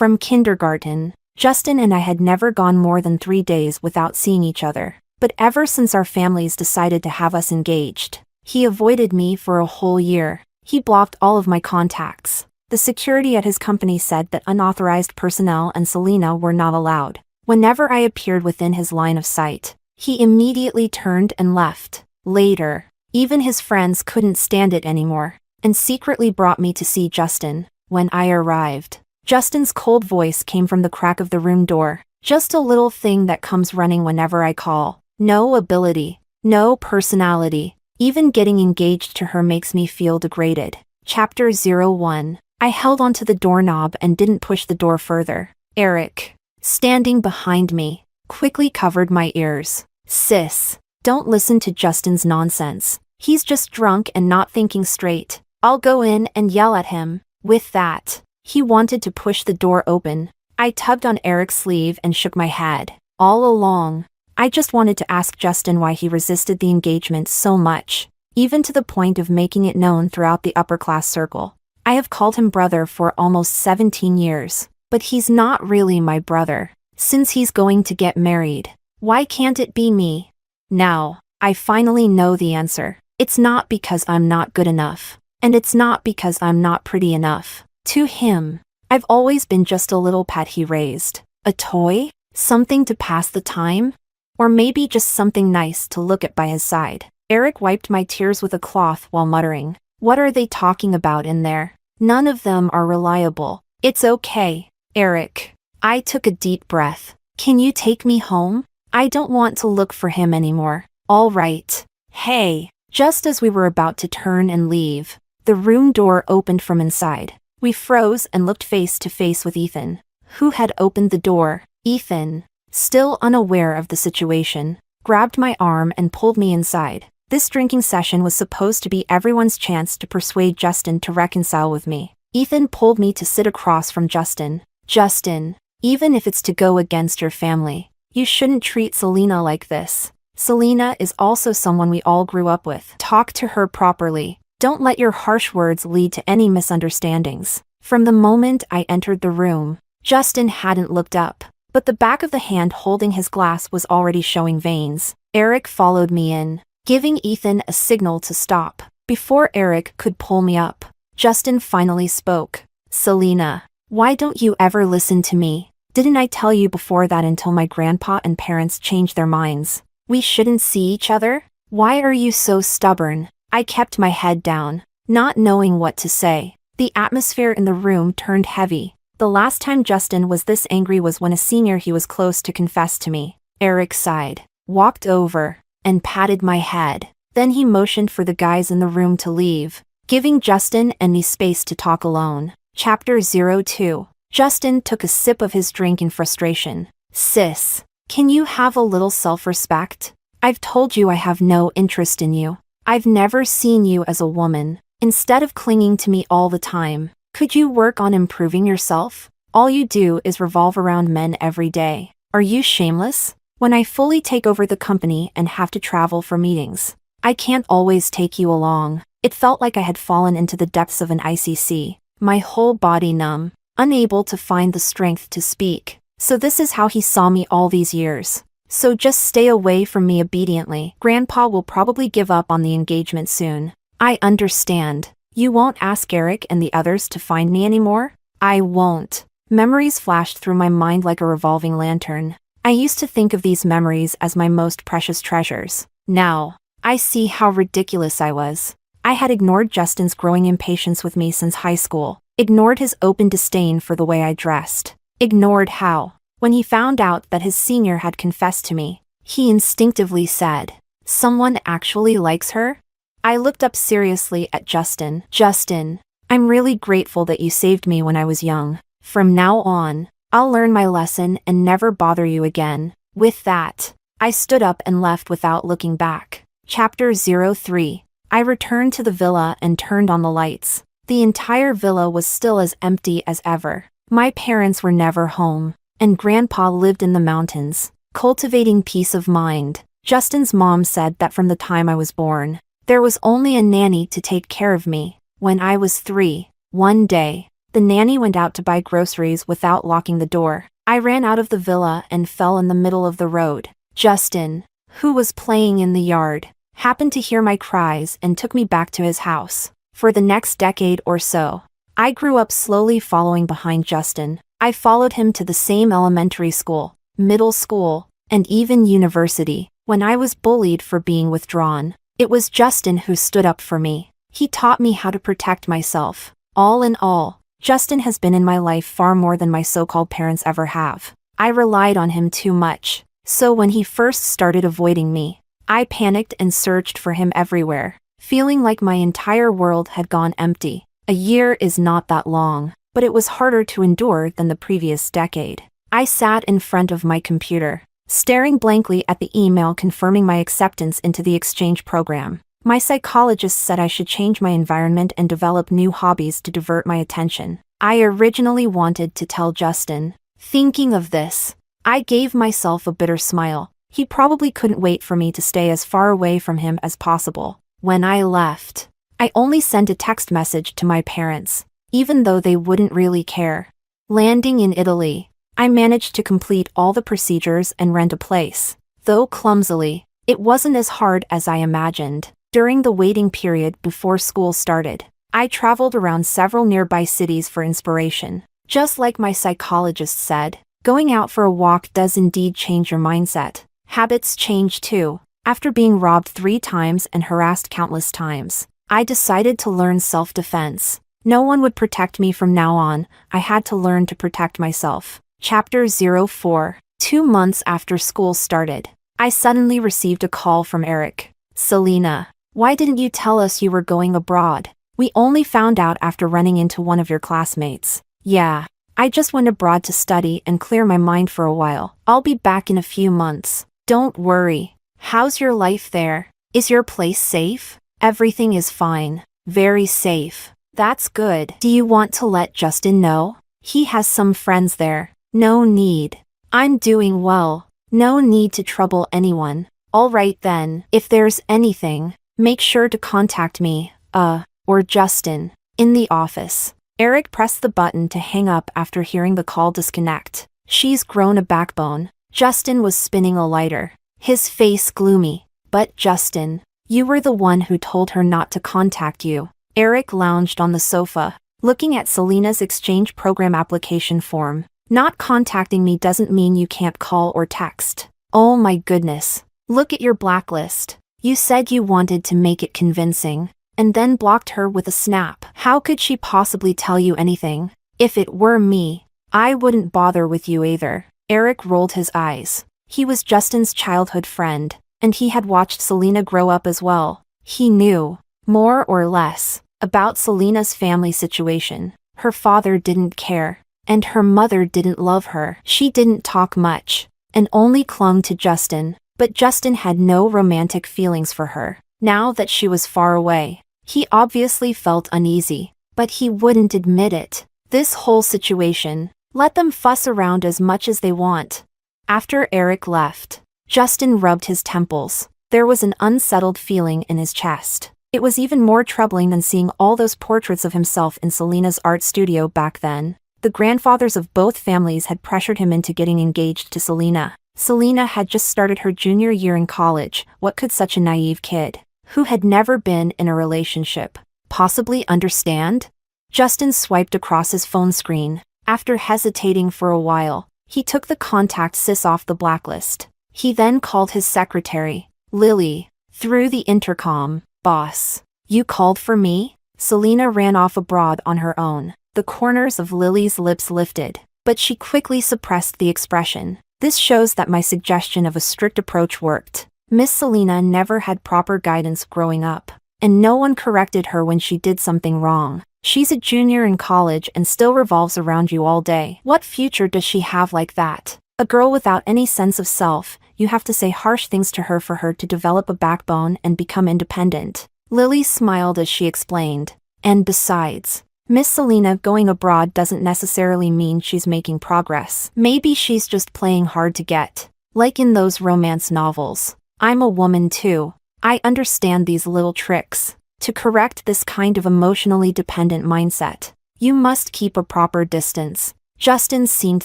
From kindergarten, Justin and I had never gone more than 3 days without seeing each other. But ever since our families decided to have us engaged, he avoided me for a whole year. He blocked all of my contacts. The security at his company said that unauthorized personnel and Selena were not allowed. Whenever I appeared within his line of sight, he immediately turned and left. Later, even his friends couldn't stand it anymore, and secretly brought me to see Justin. When I arrived, Justin's cold voice came from the crack of the room door. Just a little thing that comes running whenever I call. No ability, no personality. Even getting engaged to her makes me feel degraded. Chapter 01. I held onto the doorknob and didn't push the door further. Eric, standing behind me, quickly covered my ears. Sis, don't listen to Justin's nonsense. He's just drunk and not thinking straight. I'll go in and yell at him. With that, he wanted to push the door open. I tugged on Eric's sleeve and shook my head. All along, I just wanted to ask Justin why he resisted the engagement so much, even to the point of making it known throughout the upper-class circle. I have called him brother for almost 17 years, but he's not really my brother. Since he's going to get married, why can't it be me? Now, I finally know the answer. It's not because I'm not good enough, and it's not because I'm not pretty enough. To him, I've always been just a little pet he raised. A toy? Something to pass the time? Or maybe just something nice to look at by his side. Eric wiped my tears with a cloth while muttering, "What are they talking about in there? None of them are reliable." "It's okay, Eric." I took a deep breath. "Can you take me home? I don't want to look for him anymore." "All right." "Hey." Just as we were about to turn and leave, the room door opened from inside. We froze and looked face to face with Ethan, who had opened the door. Ethan, still unaware of the situation, grabbed my arm and pulled me inside. This drinking session was supposed to be everyone's chance to persuade Justin to reconcile with me. Ethan pulled me to sit across from Justin. "Justin, even if it's to go against your family, you shouldn't treat Selena like this. Selena is also someone we all grew up with. Talk to her properly. Don't let your harsh words lead to any misunderstandings." From the moment I entered the room, Justin hadn't looked up, but the back of the hand holding his glass was already showing veins. Eric followed me in, giving Ethan a signal to stop. Before Eric could pull me up, Justin finally spoke. "Selena, why don't you ever listen to me? Didn't I tell you before that until my grandpa and parents changed their minds, we shouldn't see each other? Why are you so stubborn?" I kept my head down, not knowing what to say. The atmosphere in the room turned heavy. The last time Justin was this angry was when a senior he was close to confessed to me. Eric sighed, walked over, and patted my head. Then he motioned for the guys in the room to leave, giving Justin and me space to talk alone. Chapter 02. Justin took a sip of his drink in frustration. "Sis, can you have a little self-respect? I've told you I have no interest in you. I've never seen you as a woman. Instead of clinging to me all the time, could you work on improving yourself? All you do is revolve around men every day. Are you shameless? When I fully take over the company and have to travel for meetings, I can't always take you along." It felt like I had fallen into the depths of an icy sea, my whole body numb, unable to find the strength to speak. "So this is how he saw me all these years. So just stay away from me obediently. Grandpa will probably give up on the engagement soon." "I understand. You won't ask Eric and the others to find me anymore?" "I won't." Memories flashed through my mind like a revolving lantern. I used to think of these memories as my most precious treasures. Now, I see how ridiculous I was. I had ignored Justin's growing impatience with me since high school, ignored his open disdain for the way I dressed, ignored how, when he found out that his senior had confessed to me, he instinctively said, "Someone actually likes her?" I looked up seriously at Justin. "Justin, I'm really grateful that you saved me when I was young. From now on, I'll learn my lesson and never bother you again." With that, I stood up and left without looking back. Chapter 03. I returned to the villa and turned on the lights. The entire villa was still as empty as ever. My parents were never home, and Grandpa lived in the mountains, cultivating peace of mind. Justin's mom said that from the time I was born, there was only a nanny to take care of me. When I was 3, one day, The nanny went out to buy groceries without locking the door. I ran out of the villa and fell in the middle of the road. Justin, who was playing in the yard, happened to hear my cries and took me back to his house. For the next decade or so, I grew up slowly following behind Justin. I followed him to the same elementary school, middle school, and even university. When I was bullied for being withdrawn, it was Justin who stood up for me. He taught me how to protect myself. All in all, Justin has been in my life far more than my so-called parents ever have. I relied on him too much. So when he first started avoiding me, I panicked and searched for him everywhere, feeling like my entire world had gone empty. A year is not that long, but it was harder to endure than the previous decade. I sat in front of my computer, staring blankly at the email confirming my acceptance into the exchange program. My psychologist said I should change my environment and develop new hobbies to divert my attention. I originally wanted to tell Justin. Thinking of this, I gave myself a bitter smile. He probably couldn't wait for me to stay as far away from him as possible. When I left, I only sent a text message to my parents, even though they wouldn't really care. Landing in Italy, I managed to complete all the procedures and rent a place. Though clumsily, it wasn't as hard as I imagined. During the waiting period before school started, I traveled around several nearby cities for inspiration. Just like my psychologist said, going out for a walk does indeed change your mindset. Habits change too. After being robbed 3 times and harassed countless times, I decided to learn self-defense. No one would protect me from now on. I had to learn to protect myself. Chapter 04. 2 months after school started, I suddenly received a call from Eric. Selena, why didn't you tell us you were going abroad? We only found out after running into one of your classmates. Yeah, I just went abroad to study and clear my mind for a while. I'll be back in a few months. Don't worry. How's your life there? Is your place safe? Everything is fine. Very safe. That's good. Do you want to let Justin know? He has some friends there. No need. I'm doing well. No need to trouble anyone. All right then. If there's anything, make sure to contact me, or Justin, in the office. Eric pressed the button to hang up after hearing the call disconnect. She's grown a backbone. Justin was spinning a lighter, his face gloomy. But Justin, you were the one who told her not to contact you. Eric lounged on the sofa, looking at Selena's exchange program application form. Not contacting me doesn't mean you can't call or text. Oh my goodness. Look at your blacklist. You said you wanted to make it convincing, and then blocked her with a snap. How could she possibly tell you anything? If it were me, I wouldn't bother with you either. Eric rolled his eyes. He was Justin's childhood friend, and he had watched Selena grow up as well. He knew, more or less, about Selena's family situation. Her father didn't care, and her mother didn't love her. She didn't talk much, and only clung to Justin. But Justin had no romantic feelings for her. Now that she was far away, he obviously felt uneasy, but he wouldn't admit it. This whole situation, let them fuss around as much as they want. After Eric left, Justin rubbed his temples. There was an unsettled feeling in his chest. It was even more troubling than seeing all those portraits of himself in Selena's art studio back then. The grandfathers of both families had pressured him into getting engaged to Selena. Selena had just started her junior year in college. What could such a naive kid, who had never been in a relationship, possibly understand? Justin swiped across his phone screen. After hesitating for a while, he took the contact sis off the blacklist. He then called his secretary, Lily, through the intercom. Boss, you called for me? Selena ran off abroad on her own. The corners of Lily's lips lifted, but she quickly suppressed the expression. This shows that my suggestion of a strict approach worked. Miss Selena never had proper guidance growing up, and no one corrected her when she did something wrong. She's a junior in college and still revolves around you all day. What future does she have like that? A girl without any sense of self. You have to say harsh things to her for her to develop a backbone and become independent. Lily smiled as she explained. And besides, Miss Selena going abroad doesn't necessarily mean she's making progress. Maybe she's just playing hard to get. Like in those romance novels. I'm a woman too. I understand these little tricks. To correct this kind of emotionally dependent mindset, You must keep a proper distance. Justin seemed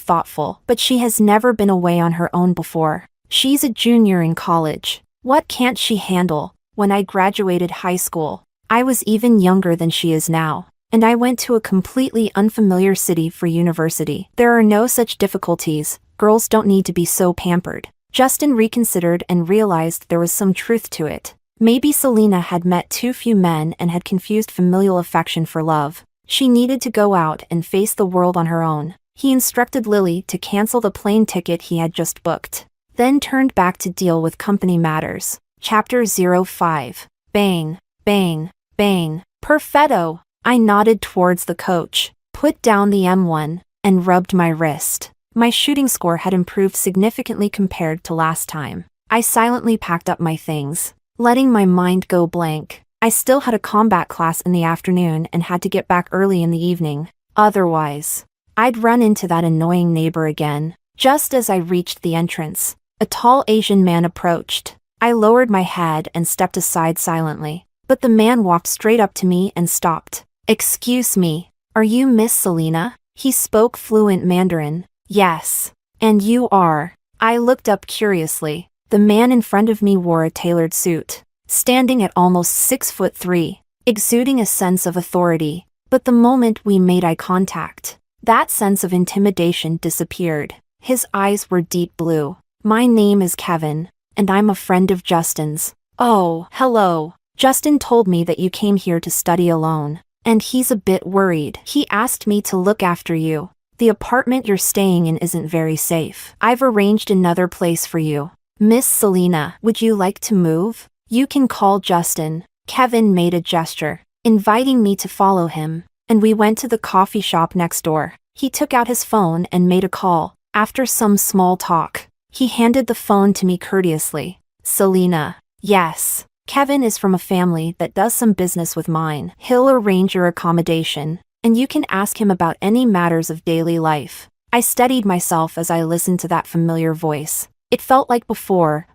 thoughtful, but she has never been away on her own before. She's a junior in college. What can't she handle? When I graduated high school, I was even younger than she is now, and I went to a completely unfamiliar city for university. There are no such difficulties. Girls don't need to be so pampered. Justin reconsidered and realized there was some truth to it. Maybe Selena had met too few men and had confused familial affection for love. She needed to go out and face the world on her own. He instructed Lily to cancel the plane ticket he had just booked, then turned back to deal with company matters. Chapter 05. Bang, bang, bang. Perfetto! I nodded towards the coach, put down the M1, and rubbed my wrist. My shooting score had improved significantly compared to last time. I silently packed up my things, letting my mind go blank. I still had a combat class in the afternoon and had to get back early in the evening. Otherwise, I'd run into that annoying neighbor again. Just as I reached the entrance, a tall Asian man approached. I lowered my head and stepped aside silently, but the man walked straight up to me and stopped. "Excuse me, are you Miss Selena?" He spoke fluent Mandarin. "Yes. And you are?" I looked up curiously. The man in front of me wore a tailored suit, standing at almost 6'3", exuding a sense of authority. But the moment we made eye contact, that sense of intimidation disappeared. His eyes were deep blue. "My name is Kevin, and I'm a friend of Justin's." "Oh, hello. Justin told me that you came here to study alone, and he's a bit worried. He asked me to look after you. The apartment you're staying in isn't very safe. I've arranged another place for you. Miss Selena, would you like to move? You can call Justin." Kevin made a gesture, inviting me to follow him, and we went to the coffee shop next door. He took out his phone and made a call. After some small talk, he handed the phone to me courteously. "Selena." "Yes." "Kevin is from a family that does some business with mine. He'll arrange your accommodation, and you can ask him about any matters of daily life." I steadied myself as I listened to that familiar voice. It felt like before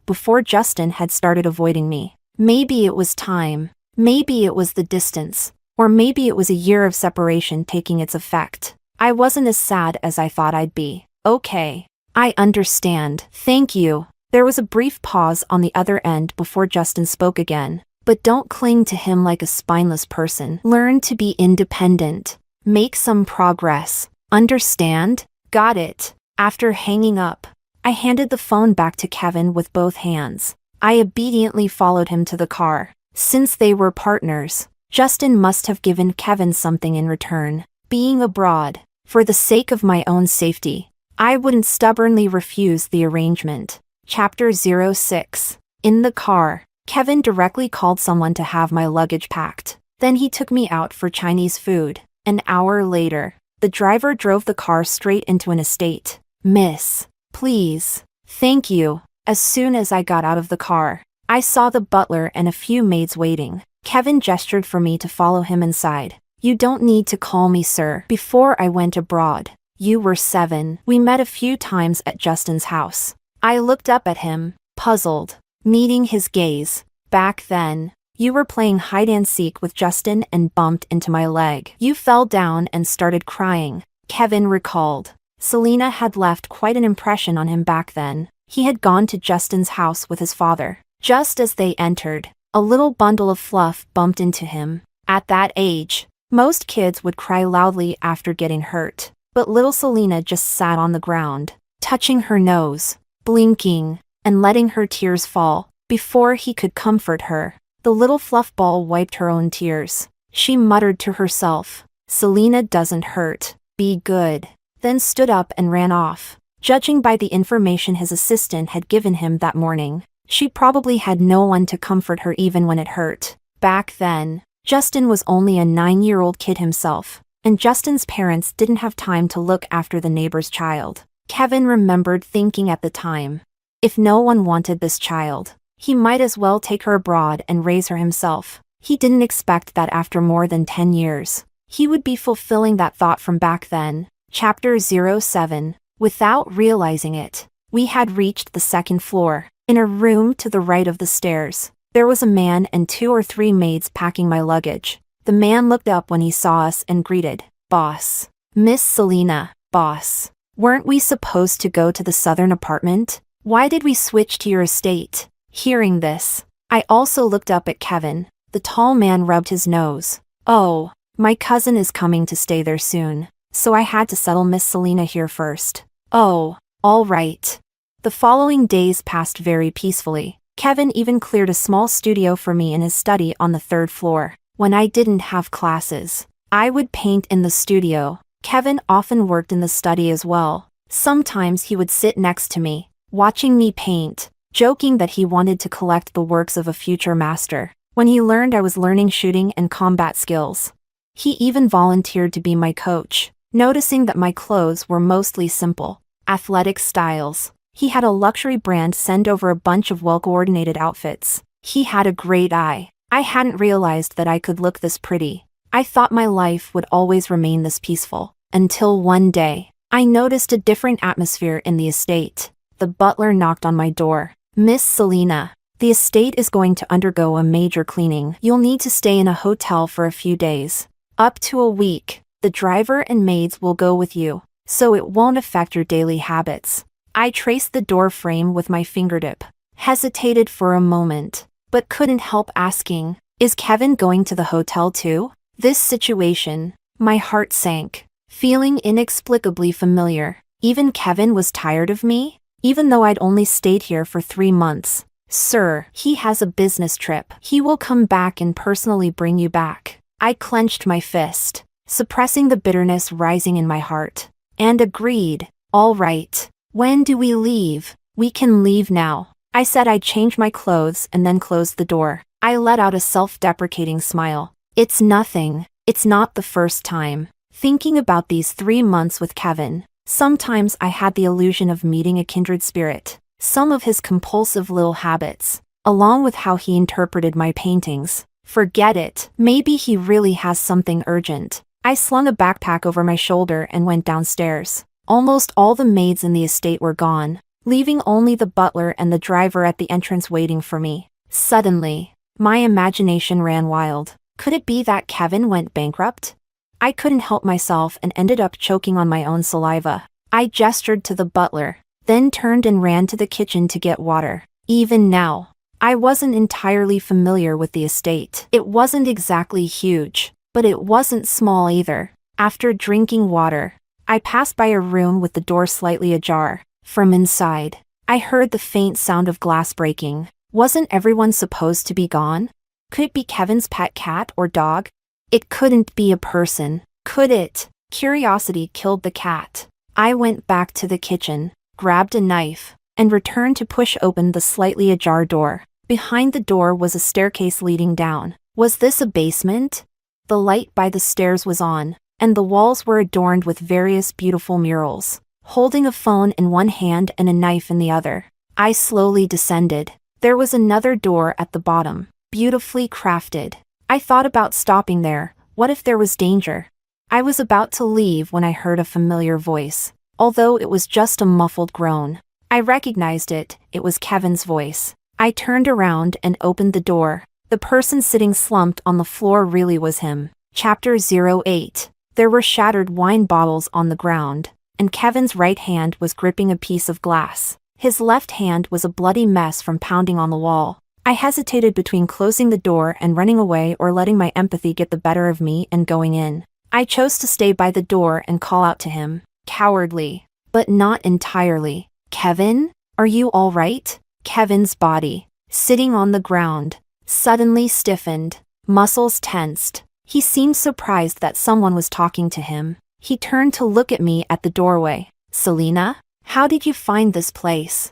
Justin had started avoiding me. Maybe it was time. Maybe it was the distance. Or maybe it was a year of separation taking its effect. I wasn't as sad as I thought I'd be. "Okay. I understand. Thank you." There was a brief pause on the other end before Justin spoke again. "But don't cling to him like a spineless person. Learn to be independent. Make some progress. Understand?" "Got it." After hanging up, I handed the phone back to Kevin with both hands. I obediently followed him to the car. Since they were partners, Justin must have given Kevin something in return. Being abroad, for the sake of my own safety, I wouldn't stubbornly refuse the arrangement. Chapter 06. In the car, Kevin directly called someone to have my luggage packed. Then he took me out for Chinese food. An hour later, the driver drove the car straight into an estate. "Miss, please." "Thank you." As soon as I got out of the car, I saw the butler and a few maids waiting. Kevin gestured for me to follow him inside. "You don't need to call me sir. Before I went abroad, you were 7. We met a few times at Justin's house." I looked up at him, puzzled, meeting his gaze. "Back then, you were playing hide-and-seek with Justin and bumped into my leg. You fell down and started crying," Kevin recalled. Selena had left quite an impression on him back then. He had gone to Justin's house with his father. Just as they entered, a little bundle of fluff bumped into him. At that age, most kids would cry loudly after getting hurt, but little Selena just sat on the ground, touching her nose, blinking, and letting her tears fall. Before he could comfort her, the little fluff ball wiped her own tears. She muttered to herself, "Selena doesn't hurt. Be good," then stood up and ran off. Judging by the information his assistant had given him that morning, she probably had no one to comfort her even when it hurt. Back then, Justin was only a 9-year-old kid himself, and Justin's parents didn't have time to look after the neighbor's child. Kevin remembered thinking at the time, if no one wanted this child, he might as well take her abroad and raise her himself. He didn't expect that after more than 10 years, he would be fulfilling that thought from back then. Chapter 07. Without realizing it, we had reached the second floor. In a room to the right of the stairs, there was a man and 2 or 3 maids packing my luggage. The man looked up when he saw us and greeted. Boss. Miss Selena, boss. Weren't we supposed to go to the southern apartment? Why did we switch to your estate? Hearing this, I also looked up at Kevin. The tall man rubbed his nose. Oh, my cousin is coming to stay there soon, so I had to settle Miss Selena here first. Oh, all right. The following days passed very peacefully. Kevin even cleared a small studio for me in his study on the 3rd floor. When I didn't have classes, I would paint in the studio. Kevin often worked in the study as well. Sometimes he would sit next to me, watching me paint, joking that he wanted to collect the works of a future master. When he learned I was learning shooting and combat skills, he even volunteered to be my coach. Noticing that my clothes were mostly simple, athletic styles, he had a luxury brand send over a bunch of well-coordinated outfits. He had a great eye. I hadn't realized that I could look this pretty. I thought my life would always remain this peaceful. Until one day, I noticed a different atmosphere in the estate. The butler knocked on my door. Miss Selena, the estate is going to undergo a major cleaning. You'll need to stay in a hotel for a few days. Up to a week. The driver and maids will go with you, so it won't affect your daily habits. I traced the door frame with my fingertip, hesitated for a moment, but couldn't help asking, is Kevin going to the hotel too? This situation, my heart sank, feeling inexplicably familiar. Even Kevin was tired of me, even though I'd only stayed here for 3 months. Sir, he has a business trip. He will come back and personally bring you back. I clenched my fist, suppressing the bitterness rising in my heart, and agreed. All right. When do we leave? We can leave now. I said I'd change my clothes and then closed the door. I let out a self-deprecating smile. It's nothing. It's not the first time. Thinking about these 3 months with Kevin, sometimes I had the illusion of meeting a kindred spirit. Some of his compulsive little habits, along with how he interpreted my paintings. Forget it. Maybe he really has something urgent. I slung a backpack over my shoulder and went downstairs. Almost all the maids in the estate were gone, leaving only the butler and the driver at the entrance waiting for me. Suddenly, my imagination ran wild. Could it be that Kevin went bankrupt? I couldn't help myself and ended up choking on my own saliva. I gestured to the butler, then turned and ran to the kitchen to get water. Even now, I wasn't entirely familiar with the estate. It wasn't exactly huge, but it wasn't small either. After drinking water, I passed by a room with the door slightly ajar. From inside, I heard the faint sound of glass breaking. Wasn't everyone supposed to be gone? Could it be Kevin's pet cat or dog? It couldn't be a person, could it? Curiosity killed the cat. I went back to the kitchen, grabbed a knife, and returned to push open the slightly ajar door. Behind the door was a staircase leading down. Was this a basement? The light by the stairs was on, and the walls were adorned with various beautiful murals. Holding a phone in one hand and a knife in the other, I slowly descended. There was another door at the bottom, beautifully crafted. I thought about stopping there. What if there was danger? I was about to leave when I heard a familiar voice, although it was just a muffled groan. I recognized it. It was Kevin's voice. I turned around and opened the door. The person sitting slumped on the floor really was him. Chapter 08. There were shattered wine bottles on the ground, and Kevin's right hand was gripping a piece of glass. His left hand was a bloody mess from pounding on the wall. I hesitated between closing the door and running away or letting my empathy get the better of me and going in. I chose to stay by the door and call out to him, cowardly, but not entirely. Kevin, are you all right? Kevin's body, sitting on the ground, suddenly stiffened, muscles tensed. He seemed surprised that someone was talking to him. He turned to look at me at the doorway. Selena, how did you find this place?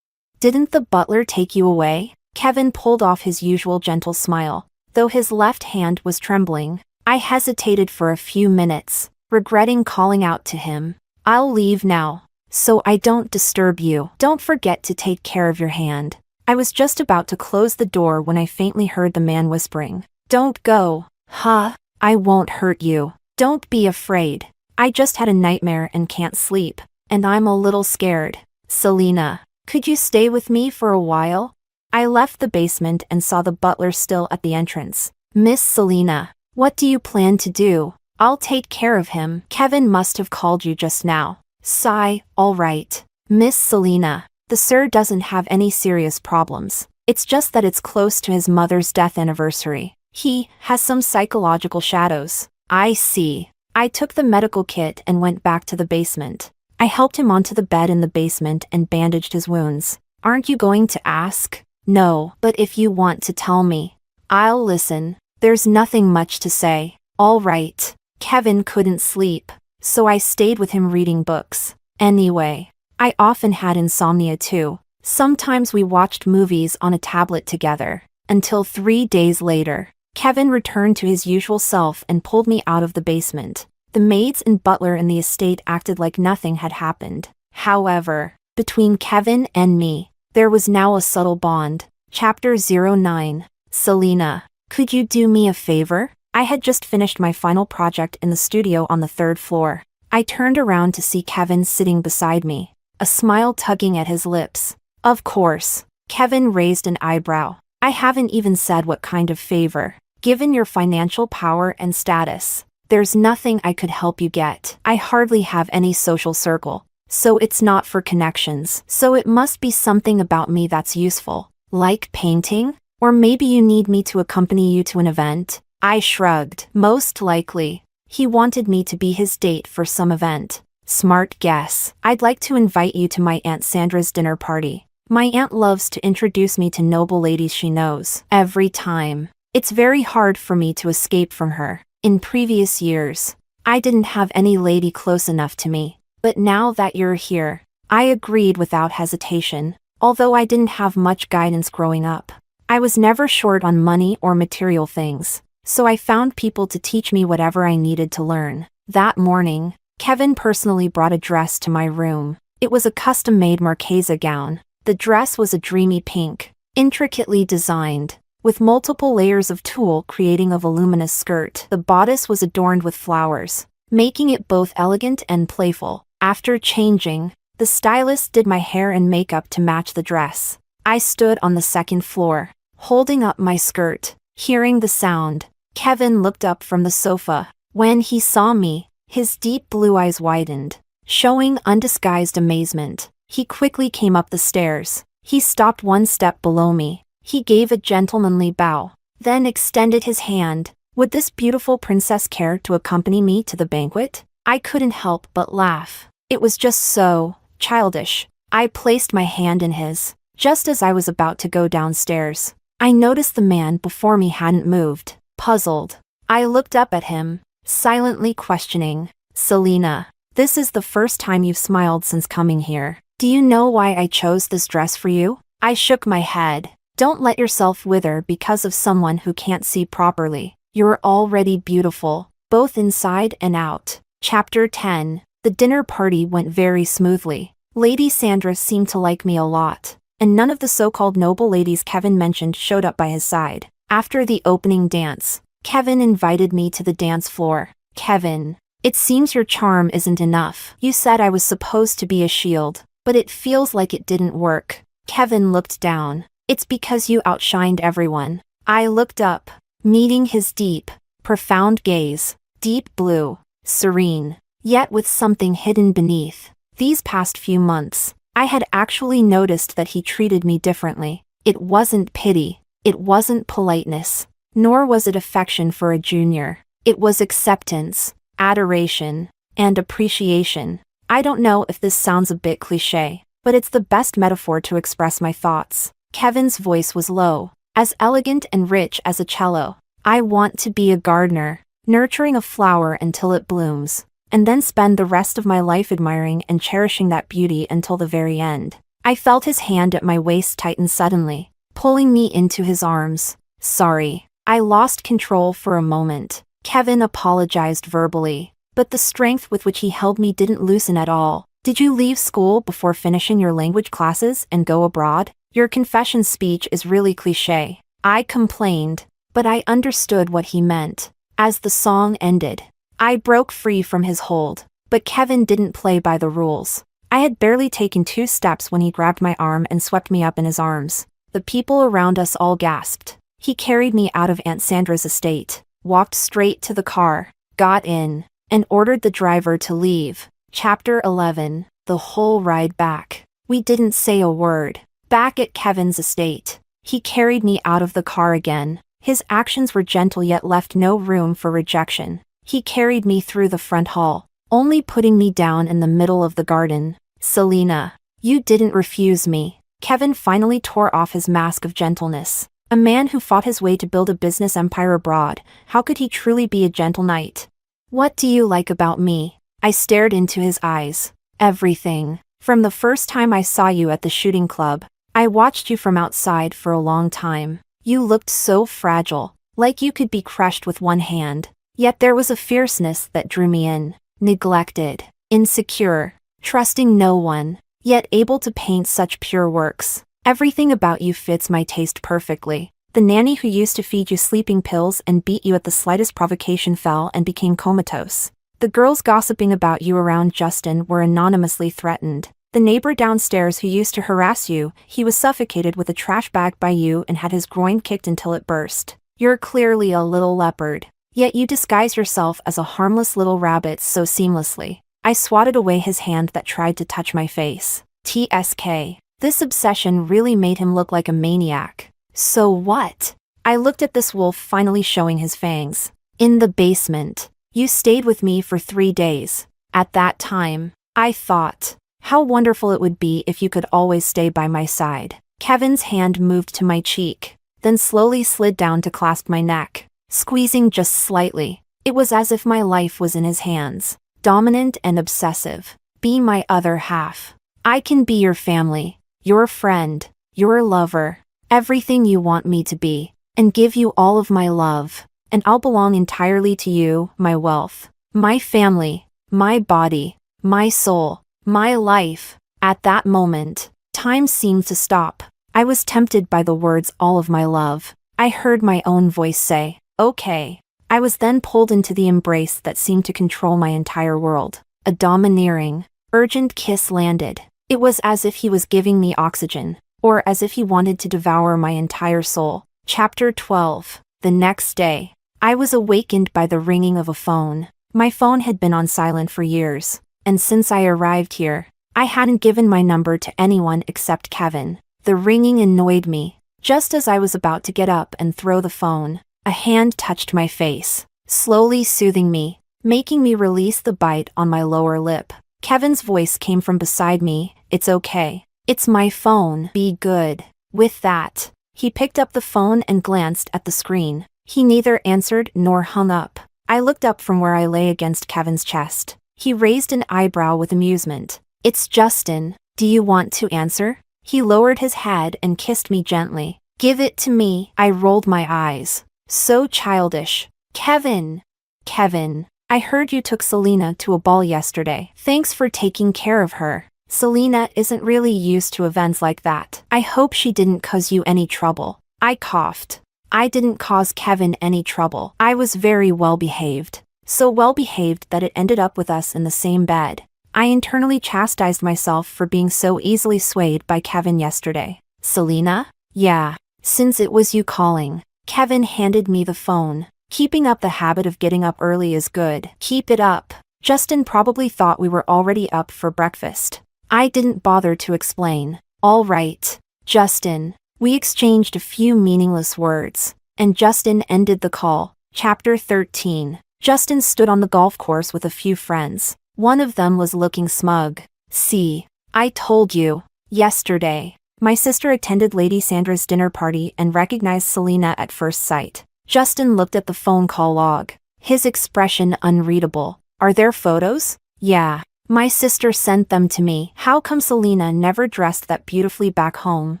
Didn't the butler take you away? Kevin pulled off his usual gentle smile, though his left hand was trembling. I hesitated for a few minutes, regretting calling out to him. I'll leave now, so I don't disturb you. Don't forget to take care of your hand. I was just about to close the door when I faintly heard the man whispering. Don't go. Huh? I won't hurt you. Don't be afraid. I just had a nightmare and can't sleep, and I'm a little scared. Selena, could you stay with me for a while? I left the basement and saw the butler still at the entrance. Miss Selena, what do you plan to do? I'll take care of him. Kevin must have called you just now. Sigh, all right. Miss Selena, the sir doesn't have any serious problems. It's just that it's close to his mother's death anniversary. He has some psychological shadows. I see. I took the medical kit and went back to the basement. I helped him onto the bed in the basement and bandaged his wounds. Aren't you going to ask? No, but if you want to tell me, I'll listen. There's nothing much to say. All right. Kevin couldn't sleep, so I stayed with him reading books. Anyway, I often had insomnia too. Sometimes we watched movies on a tablet together. Until 3 days later, Kevin returned to his usual self and pulled me out of the basement. The maids and butler in the estate acted like nothing had happened. However, between Kevin and me, there was now a subtle bond. Chapter 09. Selena, could you do me a favor? I had just finished my final project in the studio on the 3rd floor. I turned around to see Kevin sitting beside me, a smile tugging at his lips. Of course. Kevin raised an eyebrow. I haven't even said what kind of favor. Given your financial power and status, there's nothing I could help you get. I hardly have any social circle, so it's not for connections. So it must be something about me that's useful. Like painting? Or maybe you need me to accompany you to an event? I shrugged. Most likely. He wanted me to be his date for some event. Smart guess. I'd like to invite you to my Aunt Sandra's dinner party. My aunt loves to introduce me to noble ladies she knows. Every time. It's very hard for me to escape from her. In previous years, I didn't have any lady close enough to me. But now that you're here, I agreed without hesitation. Although I didn't have much guidance growing up, I was never short on money or material things. So I found people to teach me whatever I needed to learn. That morning, Kevin personally brought a dress to my room. It was a custom-made Marchesa gown. The dress was a dreamy pink, intricately designed, with multiple layers of tulle creating a voluminous skirt. The bodice was adorned with flowers, making it both elegant and playful. After changing, the stylist did my hair and makeup to match the dress. I stood on the 2nd floor, holding up my skirt, hearing the sound. Kevin looked up from the sofa. When he saw me, his deep blue eyes widened, showing undisguised amazement. He quickly came up the stairs. He stopped 1 step below me. He gave a gentlemanly bow, then extended his hand. Would this beautiful princess care to accompany me to the banquet? I couldn't help but laugh. It was just so childish. I placed my hand in his. Just as I was about to go downstairs, I noticed the man before me hadn't moved. Puzzled, I looked up at him, silently questioning. Selena, this is the first time you've smiled since coming here. Do you know why I chose this dress for you? I shook my head. Don't let yourself wither because of someone who can't see properly. You're already beautiful, both inside and out. Chapter 10. The dinner party went very smoothly. Lady Sandra seemed to like me a lot, and none of the so-called noble ladies Kevin mentioned showed up by his side. After the opening dance, Kevin invited me to the dance floor. Kevin, it seems your charm isn't enough. You said I was supposed to be a shield, but it feels like it didn't work. Kevin looked down. It's because you outshined everyone. I looked up, meeting his deep, profound gaze. Deep blue, serene, yet with something hidden beneath. These past few months, I had actually noticed that he treated me differently. It wasn't pity. It wasn't politeness, nor was it affection for a junior. It was acceptance, adoration, and appreciation. I don't know if this sounds a bit cliché, but it's the best metaphor to express my thoughts. Kevin's voice was low, as elegant and rich as a cello. I want to be a gardener, nurturing a flower until it blooms, and then spend the rest of my life admiring and cherishing that beauty until the very end. I felt his hand at my waist tighten suddenly, pulling me into his arms. Sorry, I lost control for a moment. Kevin apologized verbally, but the strength with which he held me didn't loosen at all. Did you leave school before finishing your language classes and go abroad? Your confession speech is really cliché. I complained, but I understood what he meant. As the song ended, I broke free from his hold, but Kevin didn't play by the rules. I had barely taken 2 steps when he grabbed my arm and swept me up in his arms. The people around us all gasped. He carried me out of Aunt Sandra's estate, walked straight to the car, got in, and ordered the driver to leave. Chapter 11. The whole ride back. We didn't say a word. Back at Kevin's estate, he carried me out of the car again. His actions were gentle yet left no room for rejection. He carried me through the front hall, only putting me down in the middle of the garden. Selena, you didn't refuse me. Kevin finally tore off his mask of gentleness. A man who fought his way to build a business empire abroad, how could he truly be a gentle knight? What do you like about me? I stared into his eyes. Everything. From the first time I saw you at the shooting club, I watched you from outside for a long time. You looked so fragile, like you could be crushed with one hand. Yet there was a fierceness that drew me in. Neglected, insecure, trusting no one, yet able to paint such pure works. Everything about you fits my taste perfectly. The nanny who used to feed you sleeping pills and beat you at the slightest provocation fell and became comatose. The girls gossiping about you around Justin were anonymously threatened. The neighbor downstairs who used to harass you, he was suffocated with a trash bag by you and had his groin kicked until it burst. You're clearly a little leopard. Yet you disguise yourself as a harmless little rabbit so seamlessly. I swatted away his hand that tried to touch my face. TSK. This obsession really made him look like a maniac. So what? I looked at this wolf finally showing his fangs. In the basement. You stayed with me for 3 days. At that time, I thought, how wonderful it would be if you could always stay by my side. Kevin's hand moved to my cheek, then slowly slid down to clasp my neck, squeezing just slightly. It was as if my life was in his hands, dominant and obsessive. Be my other half. I can be your family, your friend, your lover, everything you want me to be, and give you all of my love. And I'll belong entirely to you, my wealth, my family, my body, my soul, my life. At that moment, time seemed to stop. I was tempted by the words all of my love. I heard my own voice say, okay. I was then pulled into the embrace that seemed to control my entire world. A domineering, urgent kiss landed. It was as if he was giving me oxygen, or as if he wanted to devour my entire soul. Chapter 12. The next day, I was awakened by the ringing of a phone. My phone had been on silent for years, and since I arrived here, I hadn't given my number to anyone except Kevin. The ringing annoyed me. Just as I was about to get up and throw the phone, a hand touched my face, slowly soothing me, making me release the bite on my lower lip. Kevin's voice came from beside me. It's okay. It's my phone. Be good. With that, he picked up the phone and glanced at the screen. He neither answered nor hung up. I looked up from where I lay against Kevin's chest. He raised an eyebrow with amusement. It's Justin. Do you want to answer? He lowered his head and kissed me gently. Give it to me. I rolled my eyes. So childish. Kevin. Kevin, I heard you took Selena to a ball yesterday. Thanks for taking care of her. Selena isn't really used to events like that. I hope she didn't cause you any trouble. I coughed. I didn't cause Kevin any trouble. I was very well behaved. So well behaved that it ended up with us in the same bed. I internally chastised myself for being so easily swayed by Kevin yesterday. Selena? Yeah. Since it was you calling. Kevin handed me the phone. Keeping up the habit of getting up early is good. Keep it up. Justin probably thought we were already up for breakfast. I didn't bother to explain. All right, Justin. We exchanged a few meaningless words, and Justin ended the call. Chapter 13. Justin stood on the golf course with a few friends. One of them was looking smug. See, I told you. Yesterday, my sister attended Lady Sandra's dinner party and recognized Selena at first sight. Justin looked at the phone call log. His expression unreadable. Are there photos? Yeah. My sister sent them to me. How come Selena never dressed that beautifully back home?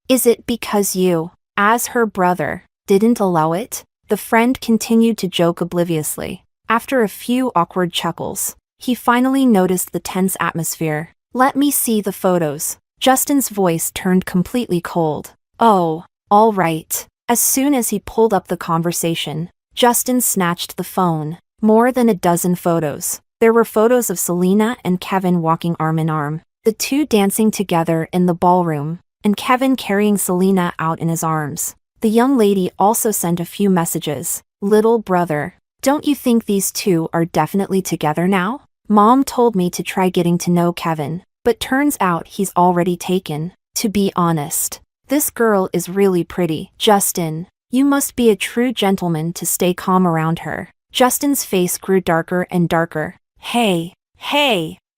Is it because you, as her brother, didn't allow it? The friend continued to joke obliviously. After a few awkward chuckles, he finally noticed the tense atmosphere. Let me see the photos. Justin's voice turned completely cold. Oh, all right. As soon as he pulled up the conversation, Justin snatched the phone. More than a dozen photos. There were photos of Selena and Kevin walking arm in arm, the two dancing together in the ballroom, and Kevin carrying Selena out in his arms. The young lady also sent a few messages. Little brother, Don't you think these two are definitely together now? Mom told me to try getting to know Kevin, but turns out he's already taken. To be honest, this girl is really pretty. Justin, you must be a true gentleman to stay calm around her. Justin's face grew darker and darker. Hey,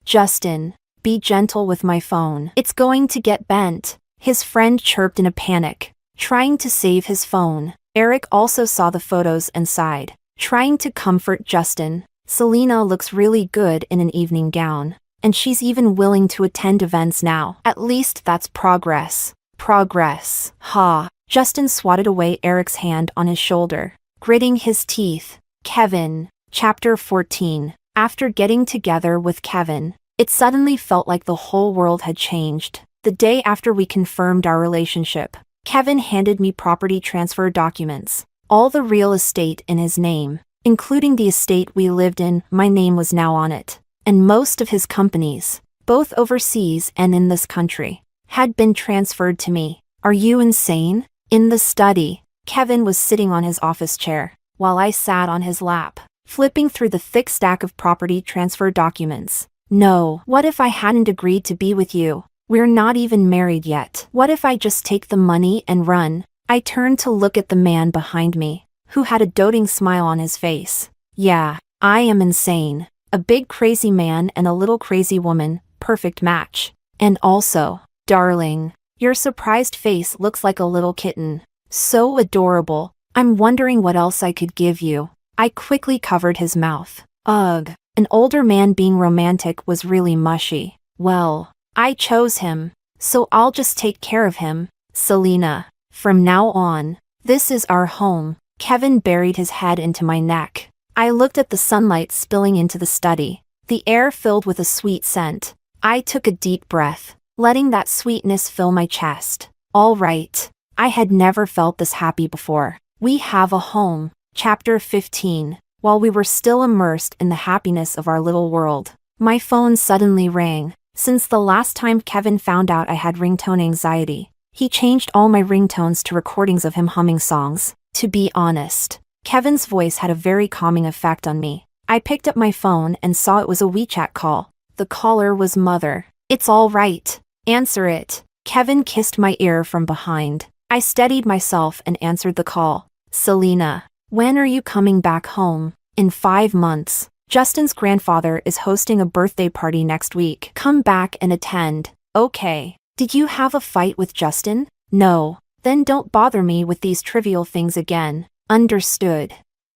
Justin, be gentle with my phone. It's going to get bent. His friend chirped in a panic, trying to save his phone. Eric also saw the photos and sighed, trying to comfort Justin. Selena looks really good in an evening gown, and she's even willing to attend events now. At least that's progress. Progress. Ha. Justin swatted away Eric's hand on his shoulder, gritting his teeth. Kevin. Chapter 14. After getting together with Kevin, it suddenly felt like the whole world had changed. The day after we confirmed our relationship, Kevin handed me property transfer documents. All the real estate in his name, including the estate we lived in, my name was now on it. And most of his companies, both overseas and in this country, had been transferred to me. Are you insane? In the study, Kevin was sitting on his office chair, while I sat on his lap, flipping through the thick stack of property transfer documents. No, what if I hadn't agreed to be with you? We're not even married yet. What if I just take the money and run? I turned to look at the man behind me, who had a doting smile on his face. Yeah, I am insane. A big crazy man and a little crazy woman, perfect match. And also, darling, your surprised face looks like a little kitten. So adorable. I'm wondering what else I could give you. I quickly covered his mouth. Ugh, an older man being romantic was really mushy. Well, I chose him, so I'll just take care of him. Selena, from now on, this is our home. Kevin buried his head into my neck. I looked at the sunlight spilling into the study, the air filled with a sweet scent. I took a deep breath, letting that sweetness fill my chest. All right, I had never felt this happy before. We have a home. Chapter 15. While we were still immersed in the happiness of our little world, my phone suddenly rang. Since the last time Kevin found out I had ringtone anxiety, he changed all my ringtones to recordings of him humming songs. To be honest, Kevin's voice had a very calming effect on me. I picked up my phone and saw it was a WeChat call. The caller was Mother. It's all right. Answer it. Kevin kissed my ear from behind. I steadied myself and answered the call. Selena, when are you coming back home? In 5 months. Justin's grandfather is hosting a birthday party next week. Come back and attend. Okay. Did you have a fight with Justin? No. Then don't bother me with these trivial things again. Understood.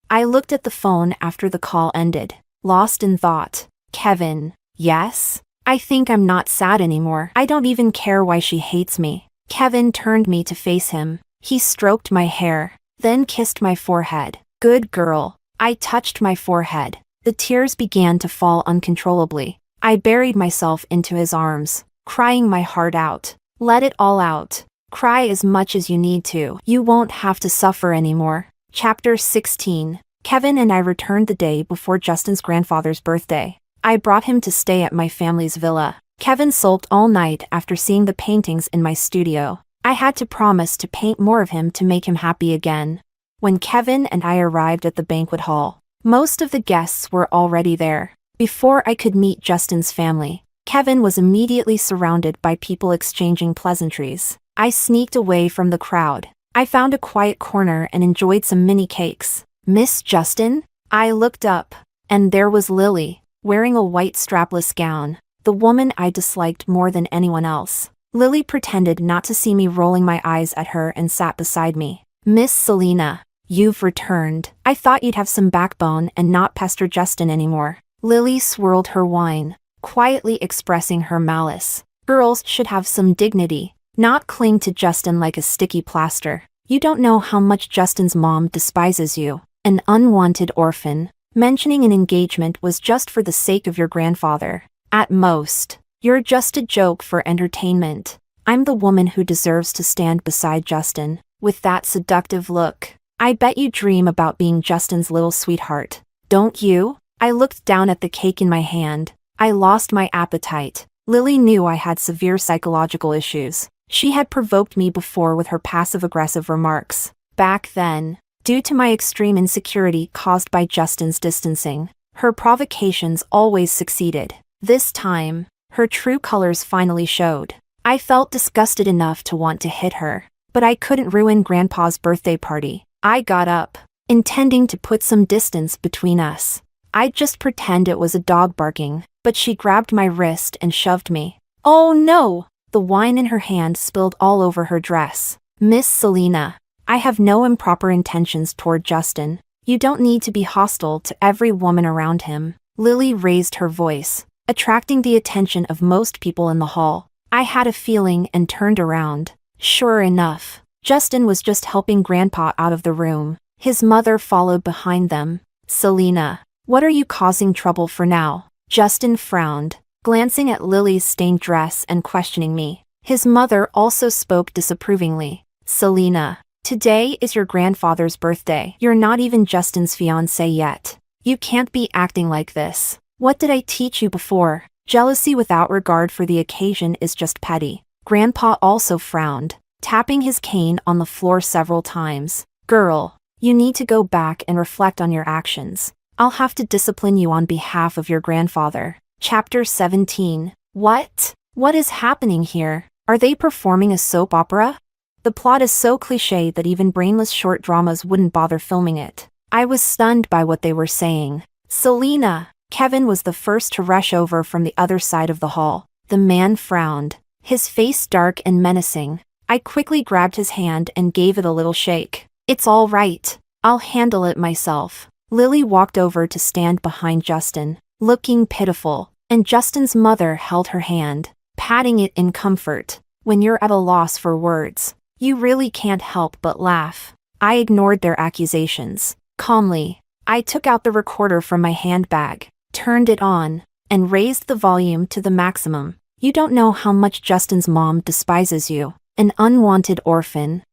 I looked at the phone after the call ended, lost in thought. Kevin. Yes? I think I'm not sad anymore. I don't even care why she hates me. Kevin turned me to face him. He stroked my hair, then kissed my forehead. Good girl. I touched my forehead. The tears began to fall uncontrollably. I buried myself into his arms, crying my heart out. Let it all out. Cry as much as you need to. You won't have to suffer anymore. Chapter 16. Kevin and I returned the day before Justin's grandfather's birthday. I brought him to stay at my family's villa. Kevin sulked all night after seeing the paintings in my studio. I had to promise to paint more of him to make him happy again. When Kevin and I arrived at the banquet hall, most of the guests were already there. Before I could meet Justin's family, Kevin was immediately surrounded by people exchanging pleasantries. I sneaked away from the crowd. I found a quiet corner and enjoyed some mini cakes. Miss Justin? I looked up, and there was Lily, wearing a white strapless gown, the woman I disliked more than anyone else. Lily pretended not to see me rolling my eyes at her and sat beside me. Miss Selena, you've returned. I thought you'd have some backbone and not pester Justin anymore. Lily swirled her wine, quietly expressing her malice. Girls should have some dignity, not cling to Justin like a sticky plaster. You don't know how much Justin's mom despises you. An unwanted orphan. Mentioning an engagement was just for the sake of your grandfather. At most, you're just a joke for entertainment. I'm the woman who deserves to stand beside Justin, with that seductive look. I bet you dream about being Justin's little sweetheart. Don't you? I looked down at the cake in my hand. I lost my appetite. Lily knew I had severe psychological issues. She had provoked me before with her passive-aggressive remarks. Back then, Due to my extreme insecurity caused by Justin's distancing, her provocations always succeeded. This time, her true colors finally showed. I felt disgusted enough to want to hit her, but I couldn't ruin Grandpa's birthday party. I got up, intending to put some distance between us. I'd just pretend it was a dog barking, but she grabbed my wrist and shoved me. Oh no! The wine in her hand spilled all over her dress. Miss Selena, I have no improper intentions toward Justin. You don't need to be hostile to every woman around him. Lily raised her voice, attracting the attention of most people in the hall. I had a feeling and turned around. Sure enough, Justin was just helping Grandpa out of the room. His mother followed behind them. Selena, what are you causing trouble for now? Justin frowned, glancing at Lily's stained dress and questioning me. His mother also spoke disapprovingly. Selena, today is your grandfather's birthday. You're not even Justin's fiancé yet. You can't be acting like this. What did I teach you before? Jealousy without regard for the occasion is just petty. Grandpa also frowned, tapping his cane on the floor several times. Girl, you need to go back and reflect on your actions. I'll have to discipline you on behalf of your grandfather. Chapter 17. What? What is happening here? Are they performing a soap opera? The plot is so cliché that even brainless short dramas wouldn't bother filming it. I was stunned by what they were saying. Selena! Kevin was the first to rush over from the other side of the hall. The man frowned, his face dark and menacing. I quickly grabbed his hand and gave it a little shake. It's all right. I'll handle it myself. Lily walked over to stand behind Justin, looking pitiful, and Justin's mother held her hand, patting it in comfort. When you're at a loss for words, you really can't help but laugh. I ignored their accusations. Calmly, I took out the recorder from my handbag, turned it on, and raised the volume to the maximum. You don't know how much Justin's mom despises you, an unwanted orphan.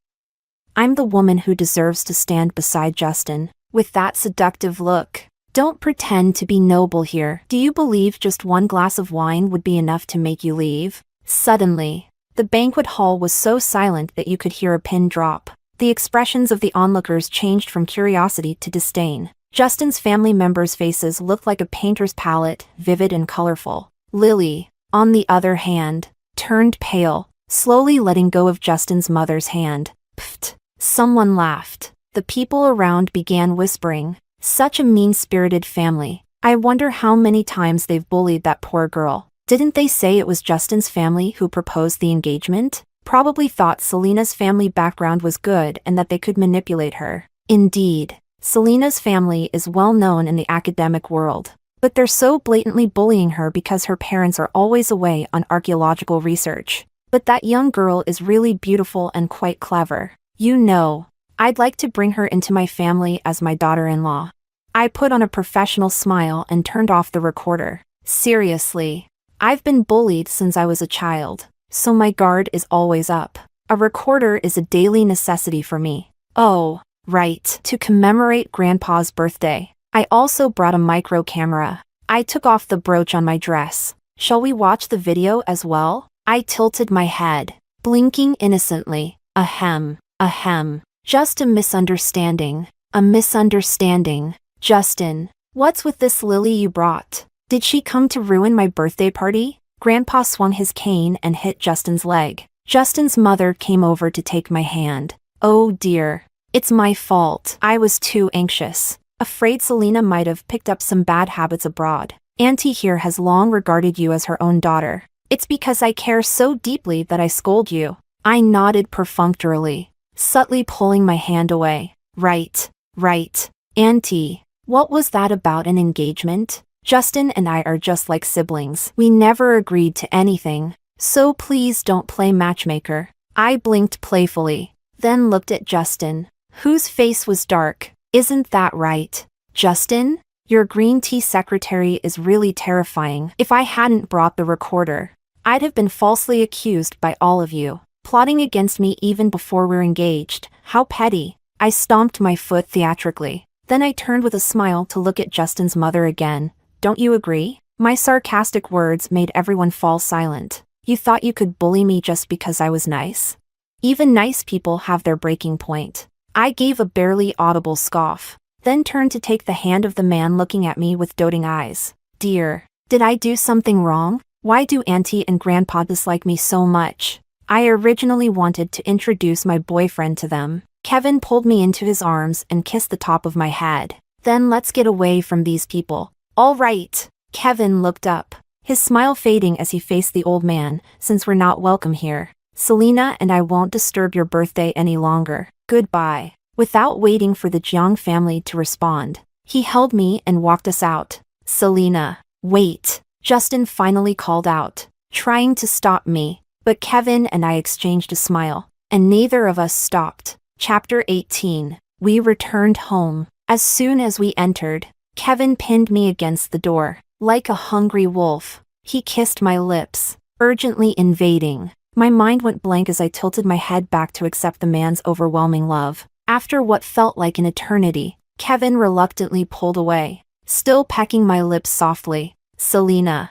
I'm the woman who deserves to stand beside Justin, with that seductive look. Don't pretend to be noble here. Do you believe just one glass of wine would be enough to make you leave? Suddenly, the banquet hall was so silent that you could hear a pin drop. The expressions of the onlookers changed from curiosity to disdain. Justin's family members' faces looked like a painter's palette, vivid and colorful. Lily, on the other hand, turned pale, slowly letting go of Justin's mother's hand. Pfft! Someone laughed. The people around began whispering, "Such a mean-spirited family. I wonder how many times they've bullied that poor girl. Didn't they say it was Justin's family who proposed the engagement? Probably thought Selena's family background was good and that they could manipulate her." Indeed, Selena's family is well known in the academic world, but they're so blatantly bullying her because her parents are always away on archaeological research. But that young girl is really beautiful and quite clever. You know, I'd like to bring her into my family as my daughter-in-law. I put on a professional smile and turned off the recorder. Seriously, I've been bullied since I was a child, so my guard is always up. A recorder is a daily necessity for me. Oh, right, to commemorate Grandpa's birthday. I also brought a micro camera. I took off the brooch on my dress. Shall we watch the video as well? I tilted my head, blinking innocently. Ahem. Just a misunderstanding. A misunderstanding. Justin, what's with this Lily you brought? Did she come to ruin my birthday party? Grandpa swung his cane and hit Justin's leg. Justin's mother came over to take my hand. Oh dear. It's my fault. I was too anxious. Afraid Selena might have picked up some bad habits abroad. Auntie here has long regarded you as her own daughter. It's because I care so deeply that I scold you. I nodded perfunctorily, subtly pulling my hand away. Right. Auntie, what was that about an engagement? Justin and I are just like siblings. We never agreed to anything, so please don't play matchmaker. I blinked playfully, then looked at Justin, whose face was dark. Isn't that right? Justin, your green tea secretary is really terrifying. If I hadn't brought the recorder, I'd have been falsely accused by all of you, plotting against me even before we're engaged. How petty. I stomped my foot theatrically. Then I turned with a smile to look at Justin's mother again. Don't you agree? My sarcastic words made everyone fall silent. You thought you could bully me just because I was nice? Even nice people have their breaking point. I gave a barely audible scoff, then turned to take the hand of the man looking at me with doting eyes. Dear, did I do something wrong? Why do Auntie and Grandpa dislike me so much? I originally wanted to introduce my boyfriend to them. Kevin pulled me into his arms and kissed the top of my head. Then let's get away from these people. All right. Kevin looked up, his smile fading as he faced the old man. Since we're not welcome here, Selena and I won't disturb your birthday any longer. Goodbye. Without waiting for the Jiang family to respond, he held me and walked us out. Selena, wait, Justin finally called out, trying to stop me, but Kevin and I exchanged a smile, and neither of us stopped. Chapter 18. We returned home. As soon as we entered, Kevin pinned me against the door. Like a hungry wolf, he kissed my lips, urgently invading. My mind went blank as I tilted my head back to accept the man's overwhelming love. After what felt like an eternity, Kevin reluctantly pulled away, still pecking my lips softly. Selena,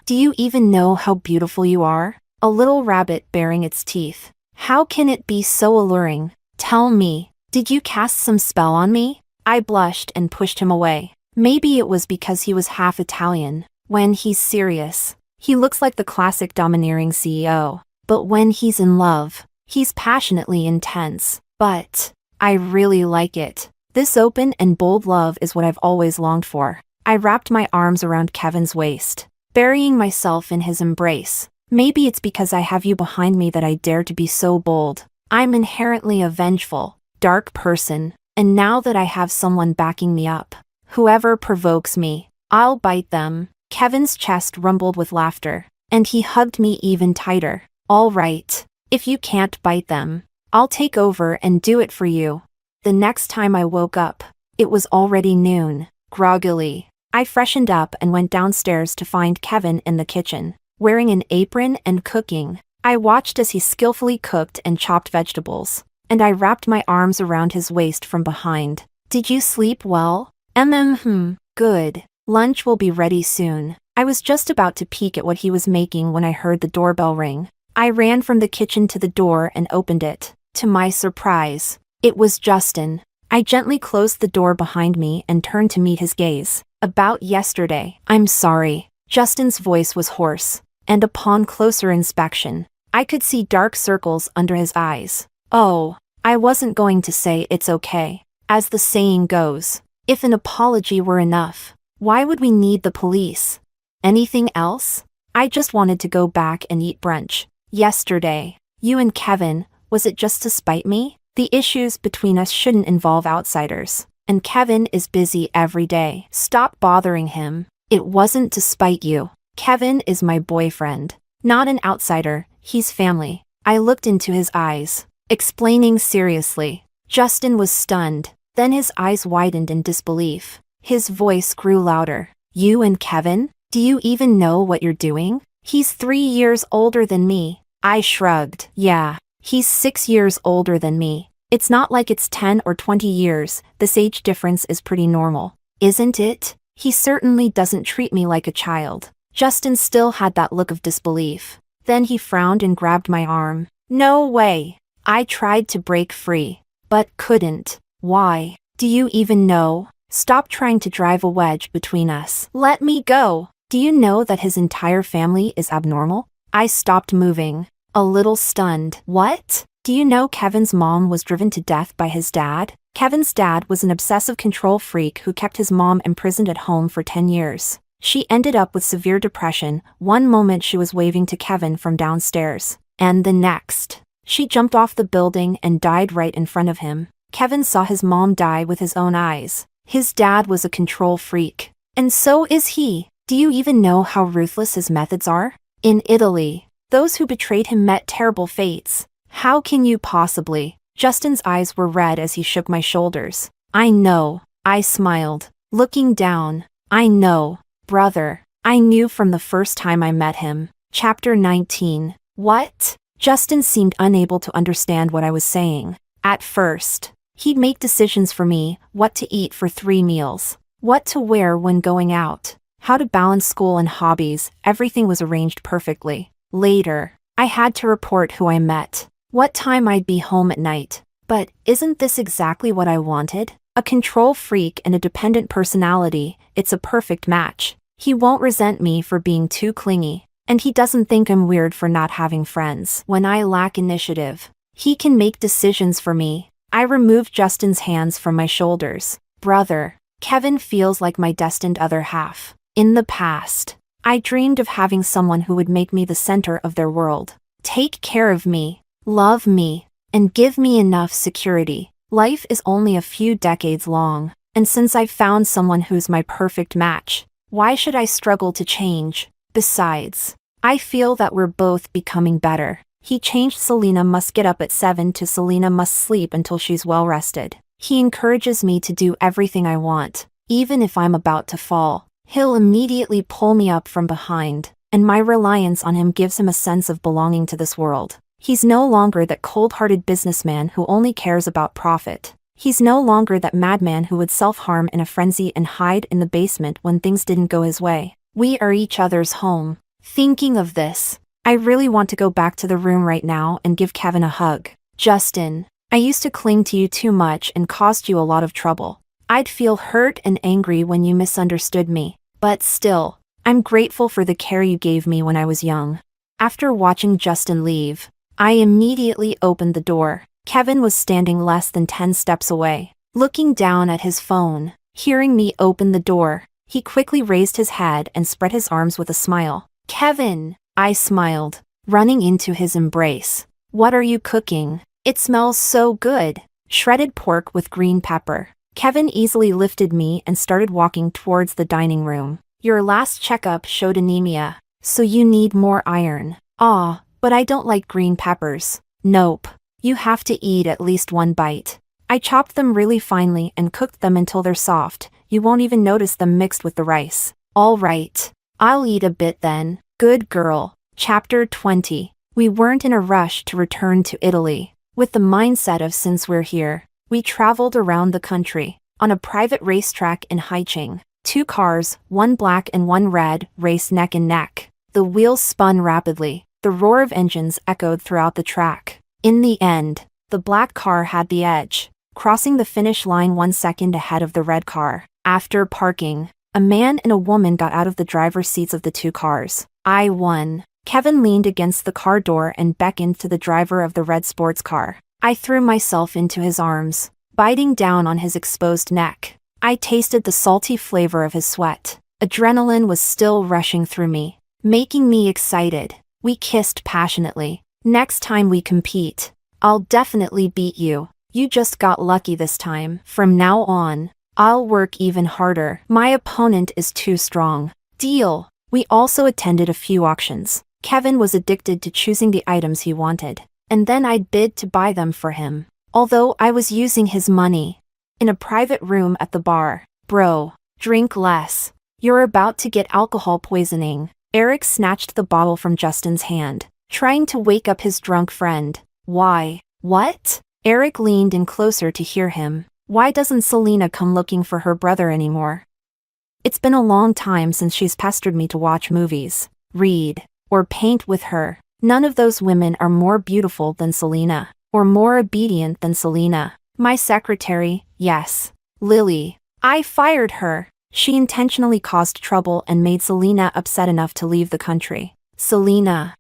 do you even know how beautiful you are? A little rabbit baring its teeth. How can it be so alluring? Tell me, did you cast some spell on me? I blushed and pushed him away. Maybe it was because he was half Italian. When he's serious, he looks like the classic domineering CEO. But when he's in love, he's passionately intense. But I really like it. This open and bold love is what I've always longed for. I wrapped my arms around Kevin's waist, burying myself in his embrace. Maybe it's because I have you behind me that I dare to be so bold. I'm inherently a vengeful, dark person, and now that I have someone backing me up, whoever provokes me, I'll bite them. Kevin's chest rumbled with laughter, and he hugged me even tighter. All right, if you can't bite them, I'll take over and do it for you. The next time I woke up, it was already noon. Groggily, I freshened up and went downstairs to find Kevin in the kitchen, wearing an apron and cooking. I watched as he skillfully cooked and chopped vegetables, and I wrapped my arms around his waist from behind. Did you sleep well? Good. Lunch will be ready soon. I was just about to peek at what he was making when I heard the doorbell ring. I ran from the kitchen to the door and opened it. To my surprise, it was Justin. I gently closed the door behind me and turned to meet his gaze. About yesterday. I'm sorry. Justin's voice was hoarse, and upon closer inspection, I could see dark circles under his eyes. Oh, I wasn't going to say it's okay. As the saying goes, if an apology were enough, why would we need the police? Anything else? I just wanted to go back and eat brunch. Yesterday, you and Kevin, was it just to spite me? The issues between us shouldn't involve outsiders, and Kevin is busy every day. Stop bothering him. It wasn't to spite you. Kevin is my boyfriend, not an outsider. He's family. I looked into his eyes, explaining seriously. Justin was stunned, then his eyes widened in disbelief. His voice grew louder. You and Kevin? Do you even know what you're doing? He's 3 years older than me. I shrugged. Yeah, he's 6 years older than me. It's not like it's 10 or 20 years. This age difference is pretty normal, isn't it? He certainly doesn't treat me like a child. Justin still had that look of disbelief. Then he frowned and grabbed my arm. No way. I tried to break free, but couldn't. Why? Do you even know? Stop trying to drive a wedge between us. Let me go. Do you know that his entire family is abnormal? I stopped moving, a little stunned. What? Do you know Kevin's mom was driven to death by his dad? Kevin's dad was an obsessive control freak who kept his mom imprisoned at home for 10 years. She ended up with severe depression. One moment she was waving to Kevin from downstairs, and the next, she jumped off the building and died right in front of him. Kevin saw his mom die with his own eyes. His dad was a control freak, and so is he. Do you even know how ruthless his methods are? In Italy, those who betrayed him met terrible fates. How can you possibly? Justin's eyes were red as he shook my shoulders. I know. I smiled, looking down. I know, brother. I knew from the first time I met him. Chapter 19. What? Justin seemed unable to understand what I was saying. At first, he'd make decisions for me, what to eat for 3 meals, what to wear when going out, how to balance school and hobbies. Everything was arranged perfectly. Later, I had to report who I met, what time I'd be home at night, But isn't this exactly what I wanted? A control freak and a dependent personality, it's a perfect match. He won't resent me for being too clingy, and he doesn't think I'm weird for not having friends when I lack initiative. He can make decisions for me. I removed Justin's hands from my shoulders. Brother, Kevin feels like my destined other half. In the past, I dreamed of having someone who would make me the center of their world, take care of me, love me, and give me enough security. Life is only a few decades long, and since I've found someone who's my perfect match, why should I struggle to change? Besides, I feel that we're both becoming better. He changed Selena must get up at 7 to Selena must sleep until she's well rested. He encourages me to do everything I want, even if I'm about to fall. He'll immediately pull me up from behind, and my reliance on him gives him a sense of belonging to this world. He's no longer that cold-hearted businessman who only cares about profit. He's no longer that madman who would self-harm in a frenzy and hide in the basement when things didn't go his way. We are each other's home. Thinking of this, I really want to go back to the room right now and give Kevin a hug. Justin, I used to cling to you too much and caused you a lot of trouble. I'd feel hurt and angry when you misunderstood me, but still, I'm grateful for the care you gave me when I was young. After watching Justin leave, I immediately opened the door. Kevin was standing less than 10 steps away, looking down at his phone. Hearing me open the door, he quickly raised his head and spread his arms with a smile. Kevin, I smiled, running into his embrace. What are you cooking? It smells so good. Shredded pork with green pepper. Kevin easily lifted me and started walking towards the dining room. Your last checkup showed anemia, so you need more iron. Ah, but I don't like green peppers. Nope. You have to eat at least one bite. I chopped them really finely and cooked them until they're soft. You won't even notice them mixed with the rice. All right. I'll eat a bit then. Good girl. Chapter 20. We weren't in a rush to return to Italy. With the mindset of since we're here, we traveled around the country. On a private racetrack in Haicheng, 2 cars, one black and one red, raced neck and neck. The wheels spun rapidly. The roar of engines echoed throughout the track. In the end, the black car had the edge, crossing the finish line 1 second ahead of the red car. After parking, a man and a woman got out of the driver's seats of the 2 cars. I won. Kevin leaned against the car door and beckoned to the driver of the red sports car. I threw myself into his arms, biting down on his exposed neck. I tasted the salty flavor of his sweat. Adrenaline was still rushing through me, making me excited. We kissed passionately. Next time we compete, I'll definitely beat you. You just got lucky this time. From now on, I'll work even harder. My opponent is too strong. Deal. We also attended a few auctions. Kevin was addicted to choosing the items he wanted, and then I'd bid to buy them for him, although I was using his money. In a private room at the bar. Bro, drink less. You're about to get alcohol poisoning. Eric snatched the bottle from Justin's hand, trying to wake up his drunk friend. Why? What? Eric leaned in closer to hear him. Why doesn't Selena come looking for her brother anymore? It's been a long time since she's pestered me to watch movies, read, or paint with her. None of those women are more beautiful than Selena, or more obedient than Selena. My secretary, yes. Lily. I fired her. She intentionally caused trouble and made Selena upset enough to leave the country. Selena.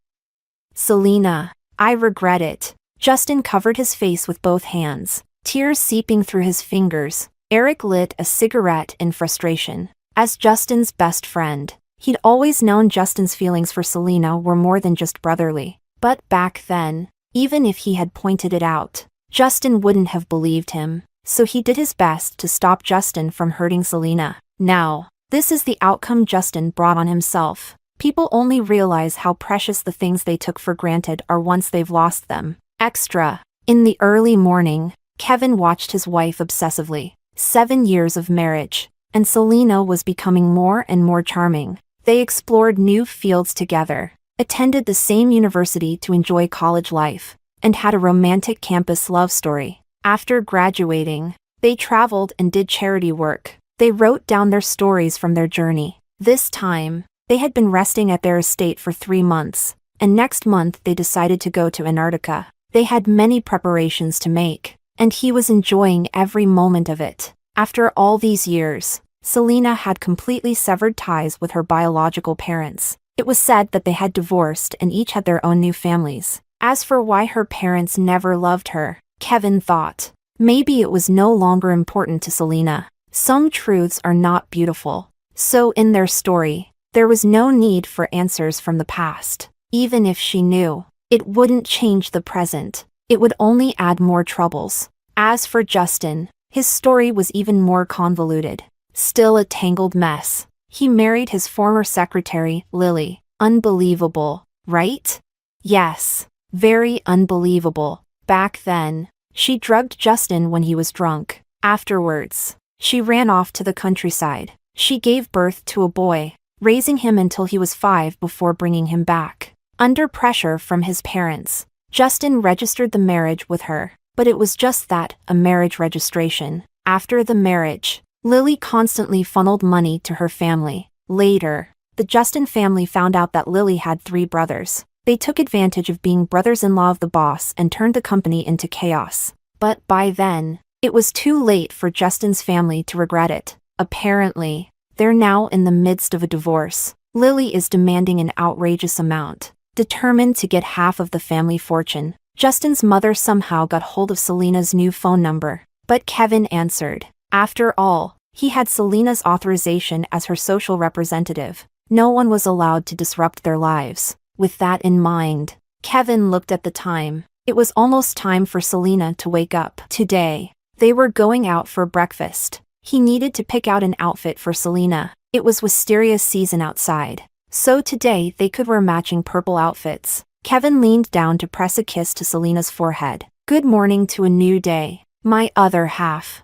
I regret it. Justin covered his face with both hands, tears seeping through his fingers. Eric lit a cigarette in frustration. As Justin's best friend, he'd always known Justin's feelings for Selena were more than just brotherly. But back then, even if he had pointed it out, Justin wouldn't have believed him. So he did his best to stop Justin from hurting Selena. Now, this is the outcome Justin brought on himself. People only realize how precious the things they took for granted are once they've lost them. Extra. In the early morning, Kevin watched his wife obsessively. 7 years of marriage, and Selena was becoming more and more charming. They explored new fields together, attended the same university to enjoy college life, and had a romantic campus love story. After graduating, they traveled and did charity work. They wrote down their stories from their journey. This time, they had been resting at their estate for 3 months, and next month they decided to go to Antarctica. They had many preparations to make. and he was enjoying every moment of it. After all these years, Selena had completely severed ties with her biological parents. It was said that they had divorced and each had their own new families. As for why her parents never loved her, Kevin thought, maybe it was no longer important to Selena. Some truths are not beautiful. So in their story, there was no need for answers from the past. Even if she knew, it wouldn't change the present. It would only add more troubles. As for Justin, his story was even more convoluted. Still a tangled mess. He married his former secretary, Lily. Unbelievable, right? Yes, very unbelievable. Back then, she drugged Justin when he was drunk. Afterwards, she ran off to the countryside. She gave birth to a boy, raising him until he was 5 before bringing him back. Under pressure from his parents, Justin registered the marriage with her, but it was just that, a marriage registration. After the marriage, Lily constantly funneled money to her family. Later, the Justin family found out that Lily had 3 brothers. They took advantage of being brothers-in-law of the boss and turned the company into chaos. But by then, it was too late for Justin's family to regret it. Apparently, they're now in the midst of a divorce. Lily is demanding an outrageous amount, determined to get half of the family fortune. Justin's mother somehow got hold of Selena's new phone number, but Kevin answered. After all, he had Selena's authorization as her social representative. No one was allowed to disrupt their lives. With that in mind, Kevin looked at the time. It was almost time for Selena to wake up. Today, they were going out for breakfast. He needed to pick out an outfit for Selena. It was wisteria season outside, so today they could wear matching purple outfits. Kevin leaned down to press a kiss to Selena's forehead. Good morning to a new day, my other half.